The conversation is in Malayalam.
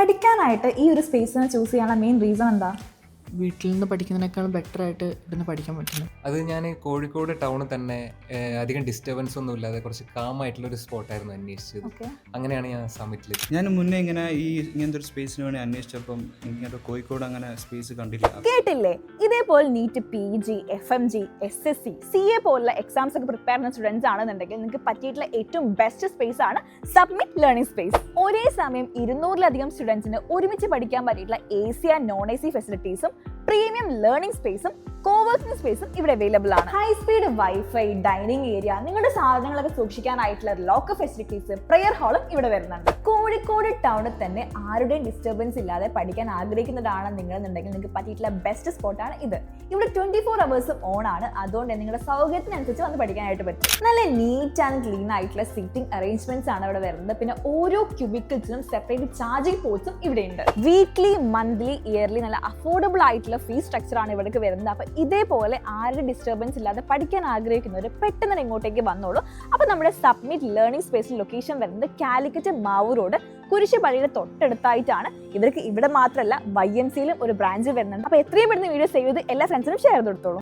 പഠിക്കാനായിട്ട് ഈ ഒരു സ്പേസിനെ ചൂസ് ചെയ്യാനുള്ള മെയിൻ റീസൺ എന്താ? വീട്ടിൽ നിന്ന് പഠിക്കുന്നതിനേക്കാളും ബെറ്ററായിട്ട് ഇരുന്ന് പഠിക്കാൻ പറ്റുന്നു. അത് ഞാൻ കോഴിക്കോട് ടൗണിൽ തന്നെ അധികം ഡിസ്റ്റർബൻസ് ഒന്നും ഇല്ലാതെ കുറച്ച് കാമായിട്ടുള്ളൊരു സ്പോട്ടായിരുന്നു അന്വേഷിച്ചത്. അങ്ങനെയാണ് ഞാൻ സമ്മിറ്റിലെത്തി. ഞാൻ മുന്നേ ഇങ്ങനത്തെ ഒരു സ്പേസിന് വേണ്ടി അന്വേഷിച്ചപ്പം ഇങ്ങനത്തെ കോഴിക്കോട് അങ്ങനെ സ്പേസ് കണ്ടില്ല. കേട്ടില്ലേ, ഇതേപോലെ NEET, PG, FMG, SSC, CA പോലുള്ള എക്സാംസ് ഒക്കെ പ്രിപ്പയർ ചെയ്യുന്ന സ്റ്റുഡൻസ് ആണെന്നുണ്ടെങ്കിൽ നിങ്ങൾക്ക് പറ്റിയിട്ടുള്ള ഏറ്റവും ബെസ്റ്റ് സ്പേസ് ആണ് സബ്മിറ്റ് ലേണിംഗ് സ്പേസ്. ഒരേ സമയം 200-ലധികം സ്റ്റുഡൻസിന് ഒരുമിച്ച് പഠിക്കാൻ പറ്റിയിട്ടുള്ള AC ആൻഡ് നോൺ AC ഫെസിലിറ്റീസും പ്രീമിയം ലേണിംഗ് സ്പേസും കോവർക്കിംഗ് സ്പേസും ഇവിടെ അവൈലബിൾ ആണ്. High speed wifi, dining area, നിങ്ങളുടെ സാധനങ്ങളൊക്കെ സൂക്ഷിക്കാനായിട്ടുള്ള ലോക്കർ ഫെസിലിറ്റീസ്, പ്രെയർ ഹാളും ഇവിടെ വരുന്നുണ്ട്. കോഴിക്കോട് ടൗണിൽ തന്നെ ആരുടെയും ഡിസ്റ്റർബൻസ് ഇല്ലാതെ പഠിക്കാൻ ആഗ്രഹിക്കുന്നതാണ് നിങ്ങളെന്നുണ്ടെങ്കിൽ നിങ്ങൾക്ക് പറ്റിയിട്ടുള്ള ബെസ്റ്റ് സ്പോട്ടാണ് ഇത്. ഇവിടെ 24 അവേഴ്സും ഓൺ ആണ്. അതുകൊണ്ട് നിങ്ങളുടെ സൗകര്യത്തിനനുസരിച്ച് വന്ന് പഠിക്കാനായിട്ട് പറ്റും. നല്ല നീറ്റ് ആൻഡ് ക്ലീൻ ആയിട്ടുള്ള സീറ്റിംഗ് അറേഞ്ച്മെന്റ്സ് ആണ് ഇവിടെ വരുന്നത്. പിന്നെ ഓരോ ക്യൂബിക്കിൾസിനും സെപ്പറേറ്റ് ചാർജിംഗ് പോർട്സും ഇവിടെ ഉണ്ട്. വീക്ക്ലി, മന്ത്ലി, ഇയർലി നല്ല അഫോർഡബിൾ ആയിട്ടുള്ള ഫീസ് സ്ട്രക്ചർ ആണ് ഇവിടേക്ക് വരുന്നത്. അപ്പൊ ഇതേപോലെ ആരുടെ ഡിസ്റ്റർബൻസ് ഇല്ലാതെ പഠിക്കാൻ ആഗ്രഹിക്കുന്നവർ പെട്ടെന്ന് ഇങ്ങോട്ടേക്ക് വന്നോളൂ. അപ്പൊ നമ്മുടെ സബ്മിറ്റ് ലേണിംഗ് സ്പേസിൽ ലൊക്കേഷൻ വരുന്നത് കാലിക്കറ്റ് മാവൂർ റോഡ് കുരിശുപള്ളിയുടെ തൊട്ടടുത്തായിട്ടാണ്. ഇവർക്ക് ഇവിടെ മാത്രമല്ല YMCയിലും ഒരു ബ്രാഞ്ച് വരുന്നുണ്ട്. അപ്പൊ എത്രയും പെട്ടെന്ന് വീഡിയോ സേവ് ചെയ്ത് എല്ലാ ഫ്രണ്ട്സിനും ഷെയർ ചെയ്ത് കൊടുത്തോളൂ.